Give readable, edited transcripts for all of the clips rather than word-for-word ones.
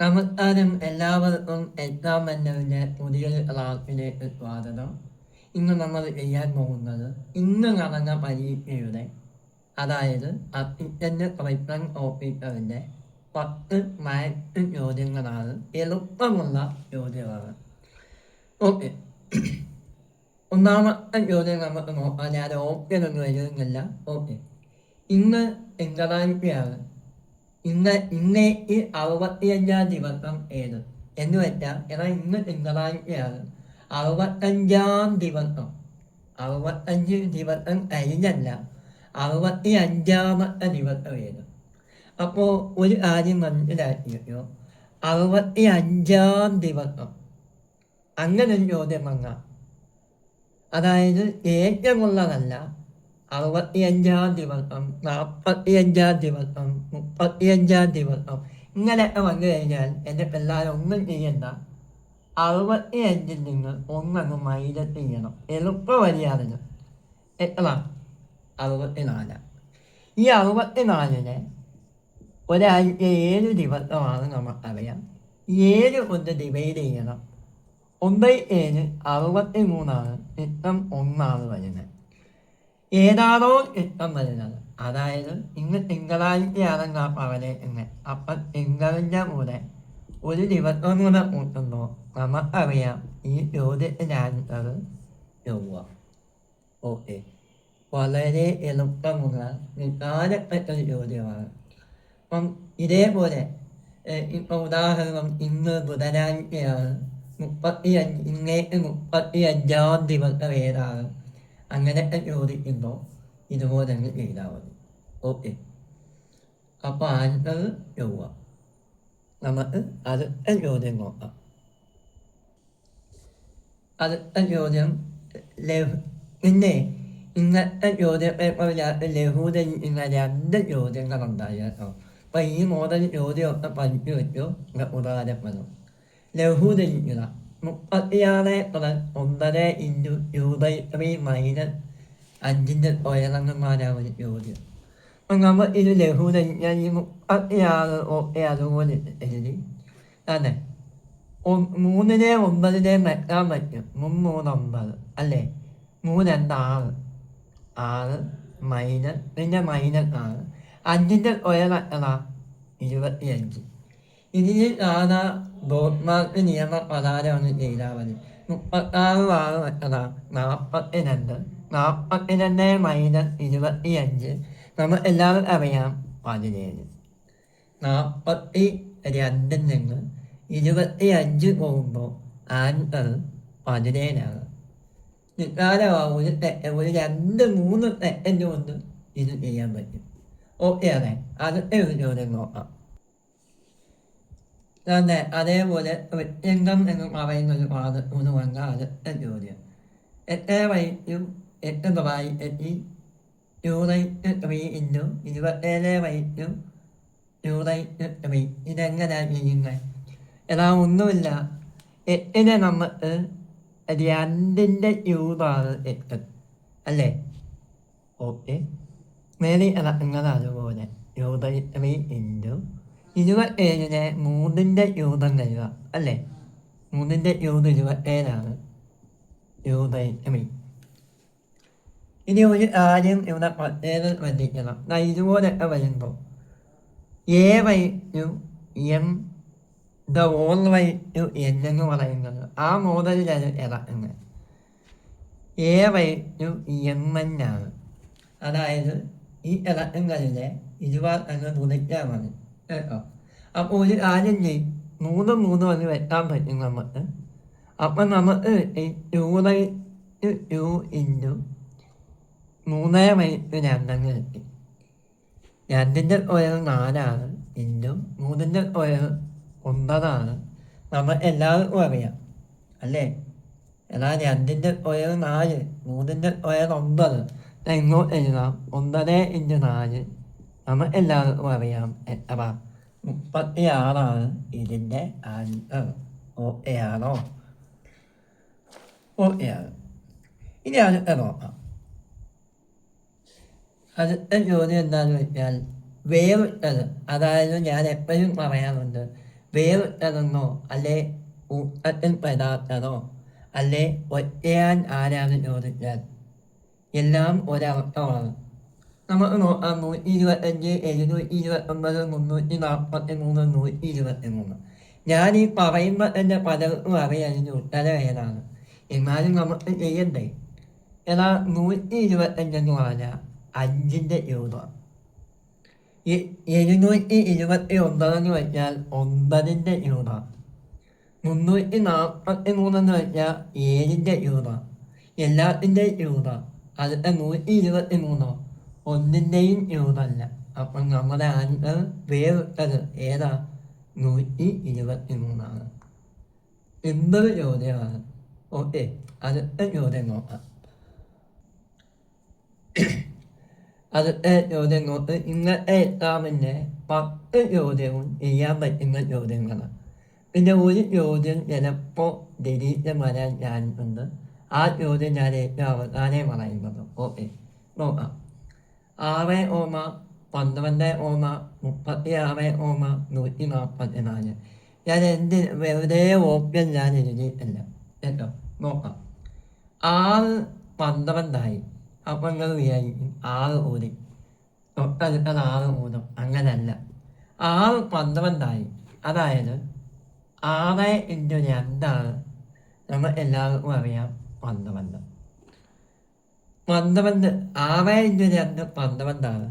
നമസ്കാരം എല്ലാവർക്കും എക്സാം എന്നതിൻ്റെ പുതിയ ക്ലാസ്സിലേക്ക് സ്വാഗതം. ഇന്ന് നമ്മൾ ചെയ്യാൻ പോകുന്നത് ഇന്ന് നടന്ന പരീക്ഷയുടെ, അതായത് അസിസ്റ്റന്റ് പ്രൊഫഷണൽ ഓഫീസറിൻ്റെ 10 മാത്സ് ചോദ്യങ്ങളാണ്. എളുപ്പമുള്ള ചോദ്യമാണ്. ഓക്കെ, ഒന്നാമത്തെ ചോദ്യം നമുക്ക് നോക്കാം. ഞാൻ ഓപ്ഷനൊന്നും എഴുതുന്നില്ല. ഓക്കെ, ഇന്ന് തിങ്കളാഴ്ചയാണ്. ഇന്നേക്ക് 65-ാം ദിവസം ഏത് എന്ന് വെച്ചാൽ, ഇന്ന് തിങ്കളാഴ്ചയാണ്. 65-ാം ദിവസം, 65 ദിവസം കഴിഞ്ഞല്ല, 65-ാമത്തെ ദിവസം ഏത്? അപ്പോൾ ഒരു കാര്യം മനസ്സിലാക്കിയോ, 65-ാം ദിവസം അങ്ങനെ ഒരു ചോദ്യം വന്നാൽ, അതായത് ഏറ്റമുള്ളതല്ല, 65-ാം ദിവസം, 45-ാം ദിവസം, 35-ാം ദിവസം ഇങ്ങനെയൊക്കെ വന്നു കഴിഞ്ഞാൽ എൻ്റെ പിള്ളേരെ ഒന്നും ചെയ്യണ്ട. 65-ൽ നിന്ന് ഒന്നങ്ങ് മൈനസ് ചെയ്യണം. എളുപ്പ വരികയാണിത്. എത്ര? 64. ഈ 64-നെ ഒരാഴ്ച 7 ദിവസമാണ് നമുക്കറിയാം. 7 കൊണ്ട് ഡിവൈഡ് ചെയ്യണം. 9/7 63ആണ്. ചിത്രം 1 വരുന്നത്. ഏതാണോ ഇഷ്ടം വരുന്നത്, അതായത് ഇന്ന് തിങ്കളാഴ്ചയാണെന്നാ പറഞ്ഞേക്കുന്നത്. അപ്പം തിങ്കളിൻ്റെ കൂടെ ഒരു ദിവസം കൂടെ കൂട്ടുമ്പോൾ നമുക്കറിയാം ഈ ചോദ്യത്തിൻ്റെ ആൻസർ ചൊവ്വ. ഓക്കെ, വളരെ എളുപ്പമുള്ള നിസ്സാരപ്പെട്ട ഒരു ചോദ്യമാണ്. അപ്പം ഇതേപോലെ ഇപ്പം ഉദാഹരണം, ഇന്ന് ബുധനാഴ്ചയാണ്, 35-ാം ദിവസം ഏതാണ്, അങ്ങനെയൊക്കെ ചോദിക്കുമ്പോൾ ഇതുപോലെ തന്നെ ചെയ്താൽ മതി. ഓക്കെ, അപ്പോൾ ആൻസർ ചൊവ്വ. നമുക്ക് അടുത്ത ചോദ്യം നോക്കാം. അടുത്ത ചോദ്യം പിന്നെ ഇന്നത്തെ ചോദ്യം പേപ്പറിനകത്ത് ലഘൂകരിക്കുന്ന 2 ചോദ്യങ്ങളുണ്ടായി കേട്ടോ. അപ്പം ഈ മോഡൽ ചോദ്യമൊക്കെ പഠിച്ചു വെച്ചു ഉപകാരപ്പെടും. ലഘൂകരിക്കുക. 36+9 ഇൻറ്റു -3 -5 സ്ക്വയറെന്നുമാരാണ് ഒരു ചോദ്യം. അപ്പം നമ്മൾ ഇത് ലഘൂകരിക്കാൻ ഈ 36 ഒക്കെ അതുപോലെ എഴുതി അതെ. 3-നെ 9-നെ വെക്കാൻ പറ്റും. 3 3 9 അല്ലേ. 3 2 6, 6 മൈനസ് പിന്നെ -6. 5-ന്റെ സ്ക്വയർ എത്ര? 25. ഇതിന് സാധാ ബോട്ട്മാർക്ക് നിയമപ്രകാരമാണ് ചെയ്താൽ മതി. 36 എത്ര? 42. 42 മൈനസ് 25 നമ്മൾ എല്ലാവരും അറിയാം 17. 42-ൽ നിന്ന് 25 പോകുമ്പോൾ ആൻസർ 17 നിസ്സാരമാവും. ഒരു 2-3 സെക്കൻഡ് കൊണ്ട് ഇത് ചെയ്യാൻ പറ്റും. ഓക്കെ അതെ. അടുത്ത ഒരു ചോദ്യം നോക്കാം. തന്നെ അതേപോലെ വൃത്യംഗം എന്ന് പറയുന്ന ഒരു ഭാഗത്ത് വന്ന അടുത്ത ചോദ്യം. 8/8 2/3 ഇൻറ്റു 27/2/3 ഇതെങ്ങനെയാണ് ചെയ്യുന്നത്? എന്നാ ഒന്നുമില്ല, 8-നെ നമുക്ക് 2-ന്റെ ക്യൂബാണ് 8 അല്ലേ. ഓക്കെ, മേലെ ഇറക്കുന്നത് അതുപോലെ 2/3 ഇൻറ്റു 27-നെ 3-ന്റെ ക്യൂബം തരിക അല്ലേ. 3-ന്റെ ക്യൂബ് 27ആണ്. 2/3. ഇനി ഒരു കാര്യം ഇവിടെ പ്രത്യേകം ശ്രദ്ധിക്കണം. ഇതുപോലൊക്കെ വരുമ്പോൾ a/m എന്ന് പറയുന്നത് ആ മോഡലിലാണ് ഇറക്കുന്നത്. a/m ആണ്. അതായത് ഈ ഇറക്കുന്നതിലെ 20 അങ്ങ് തുണിക്കാൻ മതി കേട്ടോ. അപ്പോൾ ഒരു കാര്യം ചെയ്യും, 3 3 ഒന്ന് വെക്കാൻ പറ്റും നമുക്ക്. അപ്പം നമുക്ക് 2/2 ഇൻറ്റു 3/2 കിട്ടി. 2-ന്റെ സ്ക്വയർ 4 ഇൻറ്റു 3-ന്റെ സ്ക്വയർ 9. നമ്മൾ എല്ലാവർക്കും അറിയാം അല്ലേ. എന്നാൽ 2-ന്റെ സ്ക്വയർ 4, 3-ന്റെ സ്ക്വയർ 9. ഇങ്ങോട്ട് എഴുതാം 9 ഇൻറ്റു 4. നമ്മൾ എല്ലാവർക്കും അറിയാം എത്ര? 36 ഇതിൻ്റെ ആൻസർ. ഓക്കെ ആണോ? ഓക്കെയാണ്. ഇനി അടുത്ത നോക്കാം. അടുത്ത ചോദ്യം എന്താണെന്ന് വെച്ചാൽ വേറിട്ടത്. അതായത് ഞാൻ എപ്പോഴും പറയാറുണ്ട്, വേറിട്ടതെന്നോ അല്ലെ ഊട്ടത്തിൽ പെടാത്തതോ അല്ലെ ഒറ്റയാൻ ആരാണ് ചോദിച്ചാൽ എല്ലാം ഒരർത്ഥമാണ്. നമുക്ക് നോക്കാം 125, 729, 343, 123. ഞാൻ ഈ പറയുമ്പോൾ തന്നെ പലർക്കും അറിയാം ഇതിൻ്റെ ഉത്തരം ഏതാണ്. എന്നാലും നമുക്ക് ചെയ്യണ്ടേ. എന്നാൽ 125 പറഞ്ഞാൽ 5ൻ്റെ രൂപം. 729 വെച്ചാൽ 9ൻ്റെ രൂപം. 343 വെച്ചാൽ 7ൻ്റെ രൂപം. എല്ലാത്തിൻ്റെയും രൂപം. അടുത്ത 123 ഒന്നിൻ്റെയും രൂപമല്ല. അപ്പം നമ്മുടെ ആൻസർ വേറിട്ടത് ഏതാ? 123. എന്തൊരു ചോദ്യമാണ്. ഓക്കെ, അടുത്ത ചോദ്യം നോക്കാം. അടുത്ത ചോദ്യം നോക്ക്. ഇന്നത്തെ എക്സാമിൻ്റെ 10 ചോദ്യവും ചെയ്യാൻ പറ്റുന്ന ചോദ്യങ്ങളാണ്. പിന്നെ ഒരു ചോദ്യം ചിലപ്പോൾ ഡിലീറ്റ് വരാൻ ചാൻസ് ഉണ്ട്. ആ ചോദ്യം ഞാൻ ഏറ്റവും അവസാനം പറയുന്നത്. ഓക്കെ, നോക്കാം. 6 ഓമ 12 ഓമ 36 ഓമ 144. ഞാൻ വെറുതെ ഓപ്ഷൻ ഞാൻ എഴുതിയിട്ടില്ല കേട്ടോ. നോക്കാം. 6 12 അപ്പം നിങ്ങൾ വിചാരിക്കും 6 കൂടി തൊട്ടടുത്തത് 6 കൂടും. അങ്ങനല്ല. 6 12 അതായത് 6 ഇൻറ്റു 2 നമ്മൾ എല്ലാവർക്കും അറിയാം 12. 12 6 ഇൻറ്റു 2 12.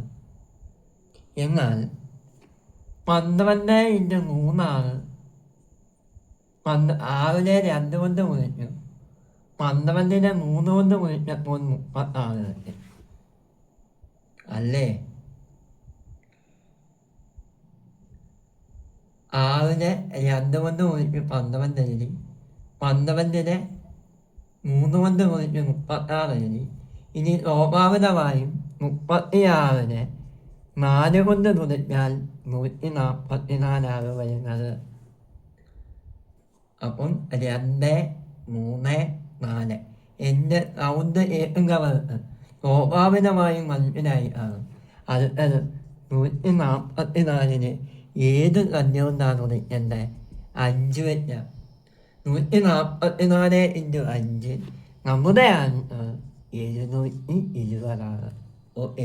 എന്നാൽ 12 ഇൻറ്റു 3 6നെ 2 കൊണ്ട് ഗുണിക്കും. 12നെ 3 കൊണ്ട് ഗുണിച്ചപ്പോൾ 36 കിട്ടി. അല്ലേ? 6നെ 2 കൊണ്ട് ഗുണിച്ച് 12 എഴുതി. 12നെ 3 കൊണ്ട് ഗുണിച്ച് 36 എഴുതി. ഇനി സ്വാഭാവികമായും 36നെ 4 കൊണ്ട് ഗുണിച്ചാൽ 144 വരുന്നത്. അപ്പം 2, 3, 4 എൻ്റെ സൗണ്ട് ഏറ്റുന്നവർക്ക് സ്വാഭാവികമായും മനസ്സിലായി കാണും. അടുത്തത് 144ന് ഏത് സംഖ്യ കൊണ്ടാണ് ഗുണിക്കേണ്ടത്? 5 വെച്ചാൽ 144 ഇൻറ്റു 5 നമ്മുടെ ആൻസർ 720. Okay,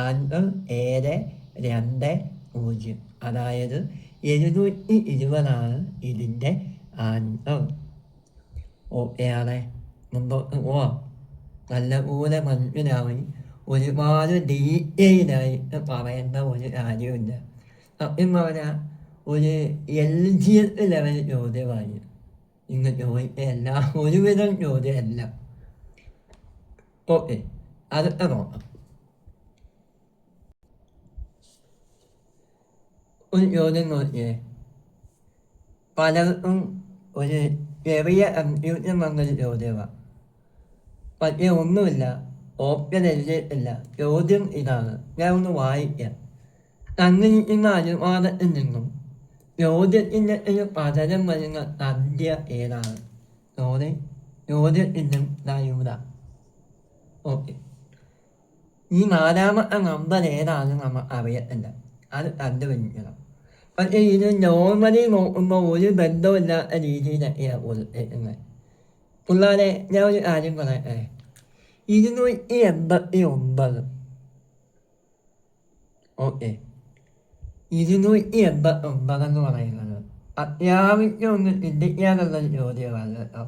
answer 7, 2, 0. അതായത് 720 ഇതിൻ്റെ ആൻസർ. ഓക്കെ ആണ്. മുമ്പോട്ട് പോവാം. നല്ലപോലെ മനസ്സിലായി. ഒരുപാട് ഡീറ്റെയിലായിട്ട് പറയേണ്ട ഒരു കാര്യമില്ല. സത്യം പറഞ്ഞാൽ ഒരു LGS ലെവൽ ചോദ്യമായി ഇന്ന് ചോദിക്കല്ല. ഒരുവിധം ചോദ്യമല്ല. ഓക്കെ, അടുത്ത നോക്കാം. ഒരു ചോദ്യം നോക്കിയേ. പലർക്കും ഒരു ചെറിയ കൺഫ്യൂഷൻ വന്നൊരു ചോദ്യമാണ്. പക്ഷേ ഒന്നുമില്ല, ഓപ്ഷൻ എഴുതിയിട്ടില്ല. ചോദ്യം ഇതാണ്. ഞാൻ ഒന്ന് വായിക്കാം. തന്നിരിക്കുന്ന അനുവാദത്തിൽ നിന്നും ചോദ്യത്തിൻ്റെ ഒരു പതനം വരുന്ന സംഖ്യ ഏതാണ്? ചോദ്യത്തിനും ദായൂത. ഓക്കെ, ഈ 4ാമത്തെ നമ്പർ ഏതാണ് നമ്മൾ അറിയത്തില്ല. അത് കണ്ടുപിടിക്കണം. പക്ഷേ ഇത് നോർമലി നോക്കുമ്പോൾ ഒരു ബന്ധമില്ലാത്ത രീതിയിലൊക്കെയാണ് കൊടുത്തേക്കുന്നത്. പിള്ളേരെ ഞാൻ ഒരു കാര്യം പറയട്ടെ. 289. ഓക്കെ, 289 എന്ന് പറയുന്നത് അത്യാവശ്യം ഒന്ന് ചിന്തിക്കാനുള്ളൊരു ചോദ്യമാണ് കേട്ടോ.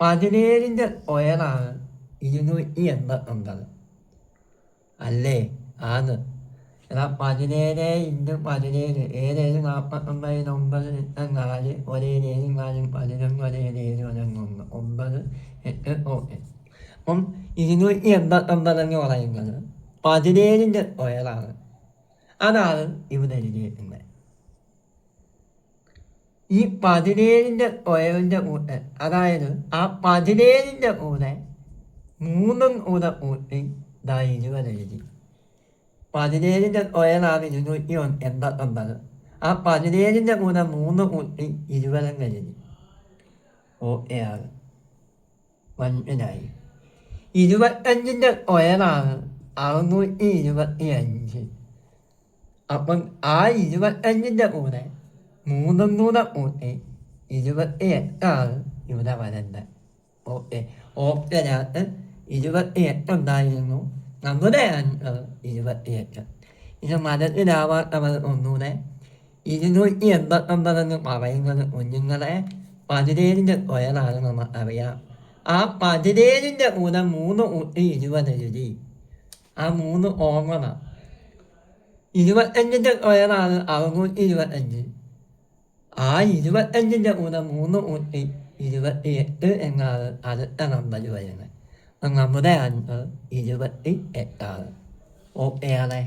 17ൻ്റെ സ്ക്വയറാണ് 289 അല്ലേ? ആണ്. എന്നാൽ 17 ഇൻറ്റു 17 7 49 9 4 1 7 4 11 1 7 1 9 8. ഓക്കെ, അപ്പം 289 എന്ന് പറയുന്നത് 17ൻ്റെ സ്ക്വയറാണ്. അതാണ് ഇവിടെ എഴുതിയിരിക്കുന്നത്. ഈ 17ൻ്റെ സ്ക്വയറിൻ്റെ കൂടെ, അതായത് ആ 17ൻ്റെ കൂടെ 3 കൂടെ കൂട്ടി 20 എഴുതി. 17ൻ്റെ സ്ക്വയറാണ് 289. ആ 17ൻ്റെ കൂടെ 3 കൂട്ടി 20 എഴുതി. ഓക്കെ ആണ്, മനസ്സിലായി. 25ൻ്റെ സ്ക്വയറാണ് 625. അപ്പം ആ 25ൻ്റെ കൂടെ മൂന്നും കൂടെ കൂട്ടി 28 ഇവിടെ വരേണ്ടത്. ഓക്കെ, ഓപ്ഷനകത്ത് 28 ഉണ്ടായിരുന്നു. നമ്മുടെ ആൻസർ 28. ഇത് മനസ്സിലാവാത്തവർ ഒന്നുകൂടെ 289 പറയുന്നത് കുഞ്ഞുങ്ങളെ 17 സ്ക്വയറാണ് നമ്മൾ അറിയാം. ആ 17 കൂടെ 3 കൂട്ടി 20 എഴുതി. ആ 3 ഓർമ്മ. 25 സ്ക്വയറാണ് 625. ആ 25 കൂടെ 3 കൂട്ടി 28 എന്നാണ് അടുത്ത നമ്പർ വരുന്നത്. നമ്മുടെ ആൻസർ 28. ഓക്കെയാണേ.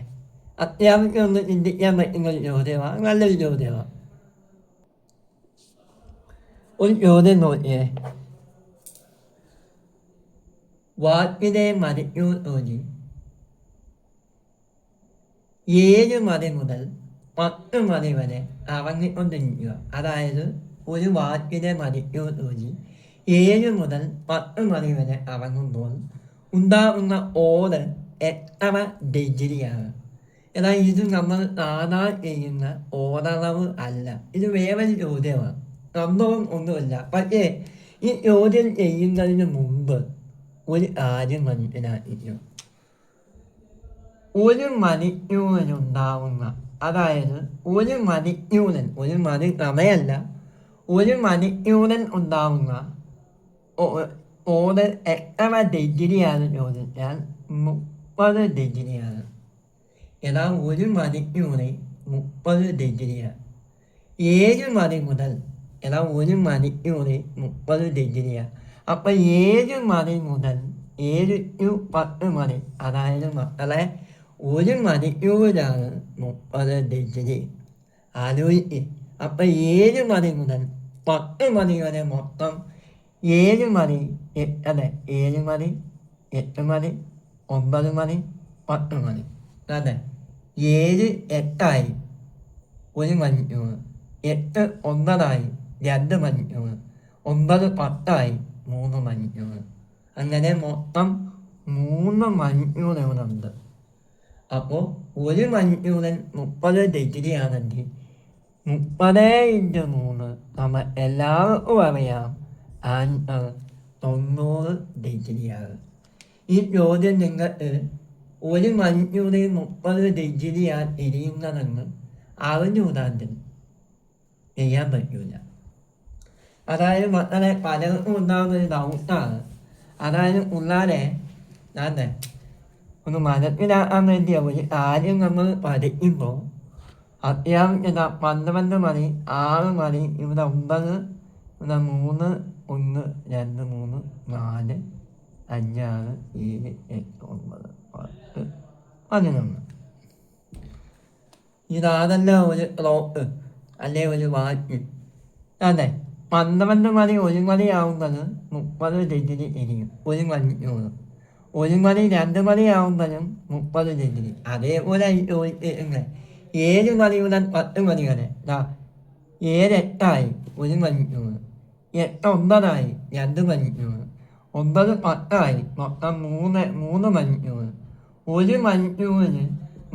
അത്യാവശ്യം ഒന്ന് ചിന്തിക്കാൻ പറ്റുന്ന ഒരു ചോദ്യമാണ്, നല്ലൊരു ചോദ്യമാണ്. ഒരു ചോദ്യം നോക്കിയേ. വാക്കിനെ മണിക്കൂർ സൂചി 7 മണി മുതൽ 10 മണി വരെ കറങ്ങിക്കൊണ്ടിരിക്കുക. അതായത് ഒരു വാക്കിനെ മണിക്കൂർ സൂചി 7 മുതൽ 10 മണി വരെ കറങ്ങുമ്പോൾ ഉണ്ടാകുന്ന ഓർഡർ എത്ര ഡിഗ്രിയാണ്? എന്നാൽ ഇത് നമ്മൾ കാണാൻ ചെയ്യുന്ന ഓർഡറവ് അല്ല. ഇത് വേറൊരു ചോദ്യമാണ്, സംഭവം ഒന്നുമില്ല. പക്ഷേ ഈ ചോദ്യം ചെയ്യുന്നതിന് മുമ്പ് ഒരു കാര്യം മനസ്സിലാക്കിയോ. ഒരു മണിക്കൂറിനുണ്ടാവുന്ന, അതായത് ഒരു മണി സമയമല്ല, ഒരു മണിക്കൂറിൽ ഉണ്ടാവുന്ന ഓർഡർ എത്ര ഡിഗ്രിയാണ് ചോദിച്ചാൽ 30 ഡിഗ്രിയാണ്. എന്നാൽ ഒരു മണിക്കൂറിൽ 30 ഡിഗ്രിയാണ്. 7 മണി മുതൽ, എന്നാൽ ഒരു മണിക്കൂറിൽ 30 ഡിഗ്രിയാണ്. അപ്പം 7 മണി മുതൽ 7 to 10 മണി, അതായത് മക്കളെ ഒരു മണിക്കൂറിലാണ് 30 ഡിഗ്രി. ആലോചിക്ക്. അപ്പം 7 മണി മുതൽ 10 മണി വരെ മൊത്തം 7 മണി, 7 മണി, 8 മണി, 9 മണി, 10 മണി. അതെ, 7 8 ഒരു മണിക്കൂർ, 8 9 2 മണിക്കൂർ, 9 10 3 മണിക്കൂർ. അങ്ങനെ മൊത്തം 3 മണിക്കൂറുകളുണ്ട്. അപ്പോൾ ഒരു മണിക്കൂറിൽ 30 ഡിഗ്രി ആണെങ്കിൽ 30 × 3 നമ്മൾ എല്ലാവർക്കും അറിയാം ആൻസർ 90 ഡിഗ്രിയാണ്. ഈ ചോദ്യം നിങ്ങൾക്ക് ഒരു മണിക്കൂറിൽ 30 ഡിഗ്രിയാണ് തിരിയുന്നതെന്ന് അറിഞ്ഞുകൂടാണ്ട് ചെയ്യാൻ പറ്റില്ല. അതായത് മക്കളെ പലർക്കും ഉണ്ടാകുന്നൊരു ഡൗട്ടാണ്. അതായത് പിള്ളേരെ ഞാൻ ഒന്ന് മനസ്സിലാക്കാൻ വേണ്ടിയ ഒരു കാര്യം നമ്മൾ പഠിക്കുമ്പോൾ അത്യാവശ്യം 12 മണി, 6 മണി, ഇവിടെ 9, ഇവിടെ 3, 1, 2, 3, 4, 5, 6, 7, 8, 9, 10, 11. ഇതാണല്ല ഒരു ക്ലോക്ക്, അല്ലെ ഒരു വാച്ച്. അതെ, 12 മണി 1 മണിയാവുമ്പോൾ 30 ഡിഗ്രി ഇരിക്കും ഒരു മണിക്കൂർ. 1 മണി 2 മണിയാവുമ്പോഴും 30 ഡിഗ്രി. അതേപോലെ 7 മണി മുതൽ 10 മണി വരെ 7 8 1 മണിക്കൂർ, 8 9 2 മണിക്കൂർ, 9 10 മൊത്തം 3 മണിക്കൂർ. ഒരു മണിക്കൂറിന്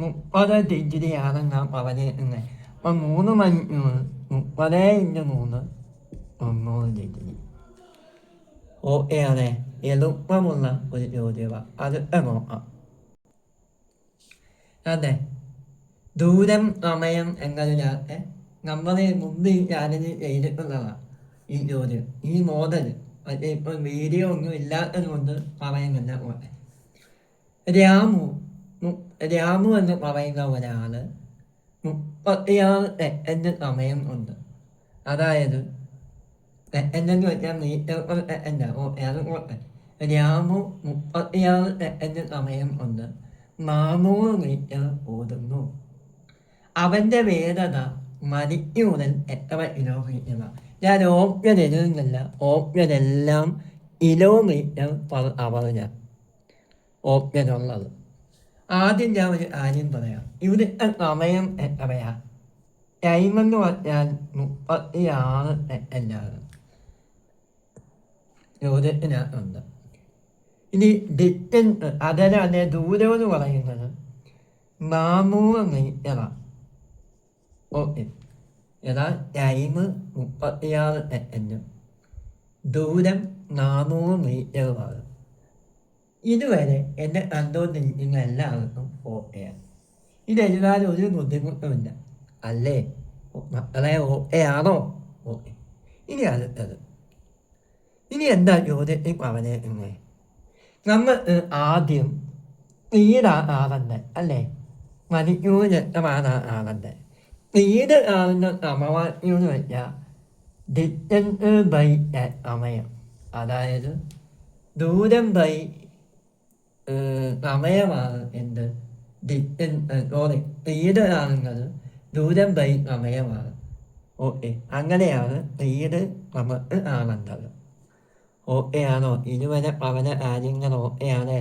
30 ഡിഗ്രിയാണ് ഞാൻ പറഞ്ഞിരിക്കുന്നത്. അപ്പം 3 മണിക്കൂർ 30 × 3 90 ഡിഗ്രി. ഓക്കെയാണേ. എളുപ്പമുള്ള ഒരു ചോദ്യമാണ്. അടുത്ത നോക്കാം. അതെ, ദൂരം സമയം എന്നതിനകത്ത് നമ്മളെ മുമ്പ് ചാനൽ ചെയ്തിട്ടുള്ളതാണ് ഈ ചോദ്യം, ഈ മോഡൽ. പക്ഷേ ഇപ്പോൾ വീഡിയോ ഒന്നും ഇല്ലാത്തത് കൊണ്ട് പറയുന്നില്ല. പോലെ രാമു എന്ന് പറയുന്ന ഒരാൾ 36 സെക്കൻഡ് സമയം ഉണ്ട്. അതായത് സെക്കൻഡെന്ന് വെച്ചാൽ മീറ്റർ സെക്കൻഡ്. അതുകൊണ്ട് രാമു 36 സെക്കൻഡ് സമയം കൊണ്ട് 400 മീറ്റർ ഓടുന്നു. അവൻ്റെ വേഗത മണിക്കൂറിൽ എത്ര കിലോമീറ്ററാണ്? ഞാൻ ഓപ്ഷൻ എഴുതുന്നില്ല, ഓപ്ഷൻ എല്ലാം കിലോമീറ്റർ പെർ അവറിനാണ് ഓപ്ഷൻ ഉള്ളത്. ആദ്യം ഞാൻ ഒരു കാര്യം പറയാം. ഇവിടുത്തെ സമയം എത്രയാ? ടൈമെന്ന് പറഞ്ഞാൽ 36 സെക്കൻഡാണ് ചോദ്യത്തിനകത്തുണ്ട്. ഇനി ഡിസ്റ്റൻസ്, അതെ ദൂരം എന്ന് പറയുന്നത് 400 മീറ്ററാണ്. ഓക്കെ, എടാ ടൈം 36 സെക്കൻഡും ദൂരം 400 മീറ്ററുമാണ്. ഇതുവരെ എന്നെ കണ്ടുകൊണ്ടിരിക്കുന്ന എല്ലാവർക്കും ഓക്കെയാണ്. ഇതെഴുതാനും ഒരു ബുദ്ധിമുട്ടുമില്ല അല്ലേ മക്കളെ? ഓക്കെയാണോ? ഓക്കെ. ഇനി അടുത്തത്, ഇനി എന്താ ചോദ്യത്തിൽ പറഞ്ഞേക്കുന്നത്? നമ്മൾ ആദ്യം സ്പീഡാകണ്ടേ അല്ലേ? മണിക്കൂർ എത്രമാണ് ആകണ്ടേ? സ്പീഡ് ആകുന്ന സമവാക്യം എന്ന് വെച്ചാൽ ഡിസ്റ്റൻസ് ബൈ സമയം, അതായത് ദൂരം ബൈ സമയമാണ് എന്ത് ഡിസ്റ്റൻസ് സ്പീഡ് ആകുന്നത് ദൂരം ബൈ സമയമാണ്. ഓക്കെ, അങ്ങനെയാണ് സ്പീഡ് നമുക്ക് ആകേണ്ടത്. ഓക്കെ ആണോ? ഇതുവരെ പറഞ്ഞ കാര്യങ്ങൾ ഓക്കെയാണ്.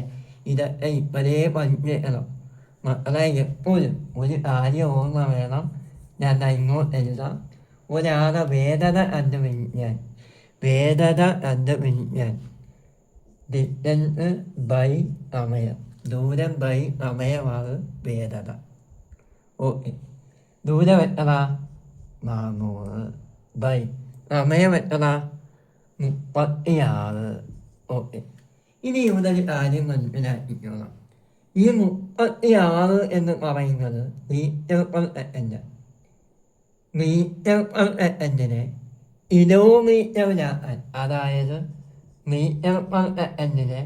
ഇതൊക്കെ ഇപ്പോഴേ പഠിക്കണം മക്കളെ. എപ്പോഴും ഒരു കാര്യം ഓർമ്മ വേണം. ഞാൻ ഇങ്ങോട്ട് എഴുതാം. ഒരാളെ വേദന കണ്ടുപിടിക്കാൻ ഡിസ്റ്റൻസ് ബൈ സമയം, ദൂരം ബൈ സമയമാണ് വേദന. ഓക്കെ, ദൂരം എത്ര? 400 ബൈ സമയം എത്ര? 36. ഓക്കെ, ഇനി ഇവിടെ ഒരു കാര്യം മനസ്സിലാക്കിക്കണം. ഈ 36 എന്ന് പറയുന്നത് metre per second. Metre per സെക്കൻഡിനെ കിലോമീറ്ററിലാക്കാൻ, അതായത് മീറ്റർ പെർ സെക്കൻഡിനെ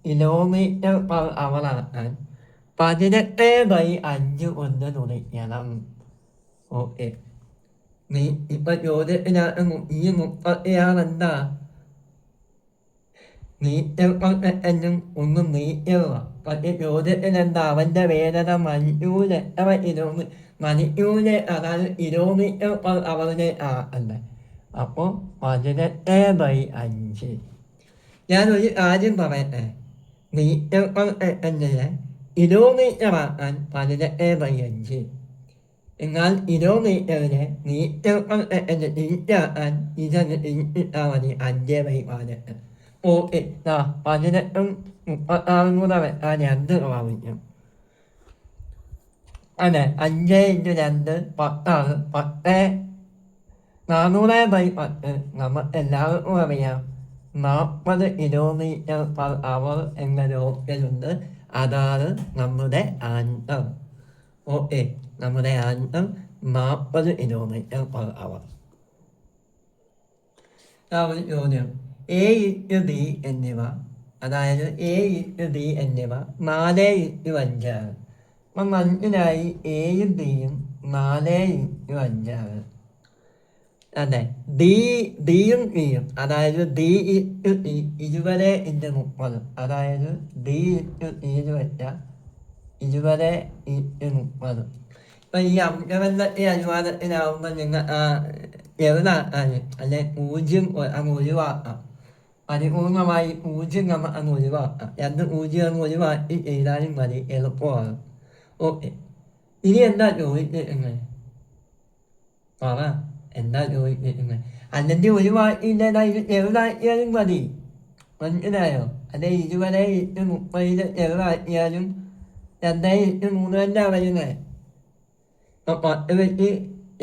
കിലോമീറ്റർ പെർ അവറാക്കാൻ 18/5 കൊണ്ട് തുണിക്കണം. ഓക്കെ, ഇപ്പൊ ചോദ്യത്തിനകത്ത് ഈ 36 എന്താ? മീറ്റർ പെർ സെക്കൻഡും ഒന്ന് മീറ്ററുമാണ്. പക്ഷേ ചോദ്യത്തിന് എന്താ? അവൻ്റെ വേദന മണിക്കൂർ എത്ര മണിക്കൂറിലെ, അതായത് കിലോമീറ്റർ പെർ അവറിലെ അല്ലേ? അപ്പോൾ 18/5. ഞാനൊരു കാര്യം പറയട്ടെ. മീറ്റർ പെർ സെക്കൻഡിനെ കിലോമീറ്റർ ആക്കാൻ 18/5. എന്നാൽ കിലോമീറ്ററിനെ മീറ്റർ പെർ സെക്കൻഡ് തിരിച്ചാക്കാൻ തിരിച്ചിട്ടാൽ മതി 5/18. ഓക്കെ, 18ഉം 36 കൂടെ വെക്കാൻ 2 പ്രാവശ്യം. അതെ, 5 × 2 10 10. 400/10 നമുക്ക് എല്ലാവർക്കും അറിയാം 40 കിലോമീറ്റർ പെർ അവർ എന്നൊരു ഓപ്ഷനുണ്ട്. അതാണ് നമ്മുടെ ആൻസർ. ഓക്കെ, നമ്മുടെ ആൻസർ 40 കിലോമീറ്റർ പെർ അവർ. ഒരു ചോദ്യം, എ × ബി എന്നിവ, അതായത് എ × ബി എന്നിവ 4/5 ആണ്. അപ്പം മനസ്സിലായി എയും ബിയും 4/5 ആണ്. അതെ, ഡിയും ഇയും, അതായത് ഡി × ഇ 20/30, അതായത് ഡി × ഇ എന്ന് വെച്ചാൽ 20/30. ഇപ്പം ഈ അംഗബന്ധത്തെ അനുവാദത്തിനാവുമ്പോൾ നിങ്ങൾ ചെറുതാക്കാൻ അല്ലെ 0 അങ്ങ് ഒഴിവാക്കാം. പരിപൂർണമായി 0 നമ്മൾ അങ്ങ് ഒഴിവാക്കാം. 2 0 അങ്ങ് ഒഴിവാക്കി ചെയ്താലും മതി, എളുപ്പമാണ്. ഓക്കെ, ഇനി എന്താ ചോദിച്ചിരിക്കുന്നത്? പറ, എന്താ ചോദിച്ചിരിക്കുന്നത്? അല്ലെങ്കിൽ ഒഴിവാക്കിയില്ല, ഇത് ചെറുതാക്കിയാലും മതി. മനസ്സിലായോ? അല്ലെ 20/30 ചെറുതാക്കിയാലും 2/3 തന്നെ വരുന്നത്. ഇപ്പം 10 വെച്ച്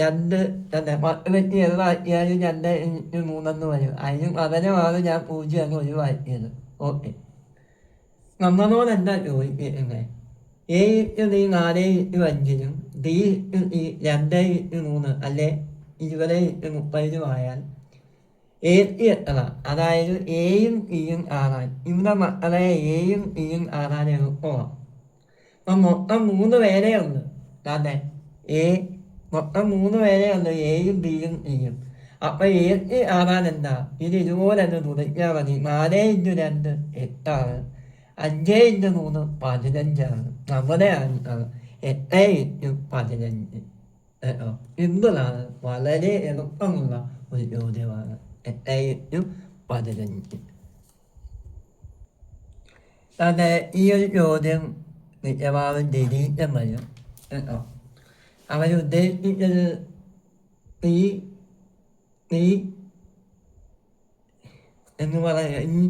2 10 വെച്ച് ചെറുതാക്കിയാലും 2/3 വരും. അതിന് പകരമാണ് ഞാൻ 0 അങ്ങ് ഒഴിവാക്കിയത്. ഓക്കെ, നമ്മളോട് എന്താ ചോദിക്കുന്നത്? എ × ബി 4/5 ഡി × ഇ 2/3 അല്ലെ 20/30 ആയാൽ എക്ക് എത്ര? അതായത് എയും ഇയും ആറാൻ. ഇവിടെ മക്കളെ എയും ഇയും ആറാൻ എളുപ്പമാണ്. അപ്പം മൊത്തം 3 പേരെയുണ്ട്. അതെ, മൊത്തം 3 പേരെയുണ്ട്, എയും ബിയും ഇയും. അപ്പം എക്ക് ആറാൻ എന്താ? ഇത് ഇതുപോലെ ഒന്ന് തുറയ്ക്കാൻ മതി. 4 × 2 8 5 × 3 15. നമ്മുടെ ആൻസർ 8 × 15. സിമ്പിളാണ്, വളരെ എളുപ്പമുള്ള ഒരു ചോദ്യമാണ്. 8 × 15. അതെ, ഈ ഒരു ചോദ്യം മിക്കവാറും ഡിലീറ്റ് വരും കേട്ടോ. അവരുദ്ദേശിച്ചത് ഈ എന്ന് പറയുക, ഈ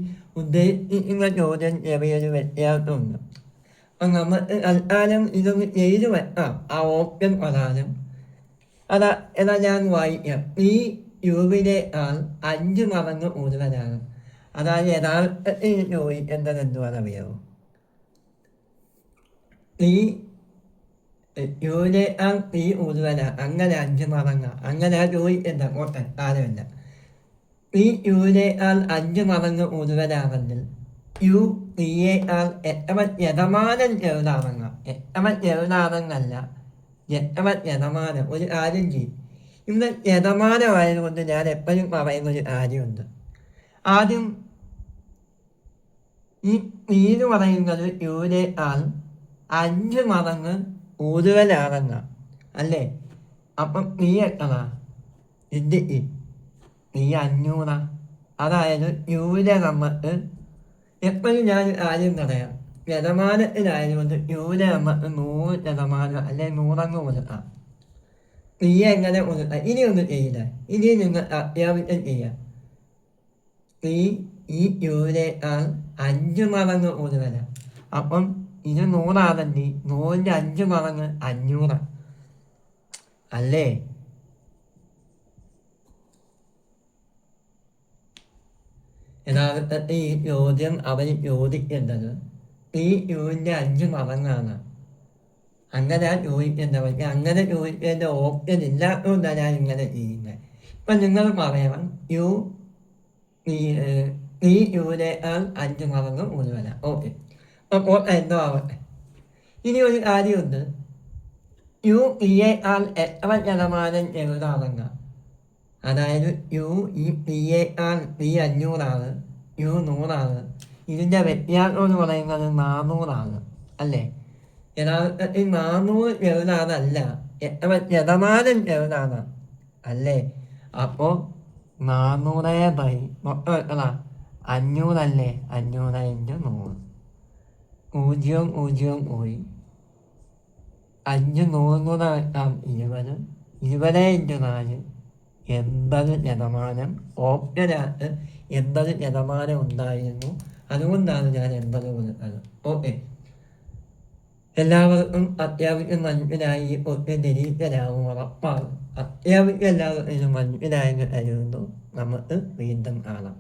ഉദ്ദേശിക്കുന്ന ചോദ്യം ചെറിയൊരു വ്യത്യാസമുണ്ട്. അപ്പം നമുക്ക് തൽക്കാലം ഇതൊന്ന് ചെയ്തു വെക്കാം. ആ ഓപ്ഷൻ പ്രകാരം എന്നാ ഞാൻ വായിക്കാം. ഈ രൂപയിലേക്കാൾ 5 മടങ്ങ് കൂടുതലാണ്. അതായത് യഥാർത്ഥത്തിൽ ചോദിക്കേണ്ടത് എന്തുവാണെന്നറിയാമോ? ഈ യുവിനേക്കാൾ ഈ കൂടുതലാണ്, അങ്ങനെ 5 മടങ്ങ്, അങ്ങനെ ചോദിക്കേണ്ട കോട്ടെ കാര്യമില്ല. ഈ യുവിനേക്കാൾ 5 മടങ്ങ് കൂടുതലാണെങ്കിൽ യു ഇയേക്കാൾ എത്ര ശതമാനം ചെറുതാണെന്ന, എത്ര ചെറുതാണെന്നല്ല, എത്ര ശതമാനം. ഒരു കാര്യം ചെയ്യും, ഇന്ന് ശതമാനമായതുകൊണ്ട് ഞാൻ എപ്പോഴും പറയുന്ന ഒരു കാര്യമുണ്ട്. ആദ്യം ഈ എന്ന് പറയുന്നത് യുവിനേക്കാൾ 5 മടങ്ങ് കൂടുതലാണെന്ന, അല്ലേ? അപ്പം നീ എത്ര ഇന്ത്യക്ക് നീ 500. അതായത് യുവിനെ നമുക്ക് എപ്പോഴും ഞാൻ കാര്യം പറയാം, ശതമാനത്തിലായതുകൊണ്ട് യുവിനെ നമുക്ക് 100% അല്ലെങ്കിൽ 100 കൊടുക്കാം. നീ എങ്ങനെ കൊടുക്കാം? ഇനി ഒന്നും ചെയ്യില്ല, ഇനി നിങ്ങൾ അത്യാവശ്യം ചെയ്യാം. നീ ഈ യുവിനേക്കാൾ 5 മടങ്ങ് കൂടുതലാണ്. അപ്പം ഇത് 100 100ൻ്റെ 5 മടങ്ങ് 500, അല്ലേ? യഥാർത്ഥത്തിൽ ഈ ചോദ്യം അവർ ചോദിക്കേണ്ടത് ഈ യുവിൻ്റെ 5 മടങ്ങാണ്. അങ്ങനെ ചോദിക്കേണ്ടവർ അങ്ങനെ ചോദിക്കേണ്ട ഓപ്ഷൻ ഇല്ലാത്തതുകൊണ്ടാണ് ഞാൻ ഇങ്ങനെ ചെയ്യുന്നത്. ഇപ്പം നിങ്ങൾ പറയണം യു ഈ യുവിനേക്കാൾ 5 മടങ്ങ് കൂടുതലാണ്. ഓക്കെ, അപ്പോൾ എന്തോ ആവട്ടെ. ഇനി ഒരു കാര്യമുണ്ട്, യു ഇയേക്കാൾ എത്ര ശതമാനം ചെറുതാണെന്ന. അതായത് യു ഇയേക്കാൾ 500 യു 100. ഇതിൻ്റെ വ്യത്യാസം എന്ന് പറയുന്നത് 400, അല്ലേ? യഥാർത്ഥത്തിൽ 400 ചെറുതാണല്ല, എത്ര ശതമാനം ചെറുതാണ്, അല്ലേ? അപ്പോൾ 400 മൊത്തം എത്ര? 500, അല്ലേ? 500 × 100, 0 0 പോയി. 5 100 കൂടെ വെക്കാം 20, 20 × 4 80%. ഓപ്ഷനകത്ത് 80% ഉണ്ടായിരുന്നു, അതുകൊണ്ടാണ് ഞാൻ 80 കൊടുത്തത്. ഓക്കെ, എല്ലാവർക്കും അത്യാവശ്യം മനസ്സിലായി. ഒക്കെ നിരീക്ഷരാകും ഉറപ്പാണ്. അത്യാവശ്യം എല്ലാവർക്കും മനസ്സിലായെന്ന് കരുതുന്നു. നമുക്ക് വീണ്ടും കാണാം.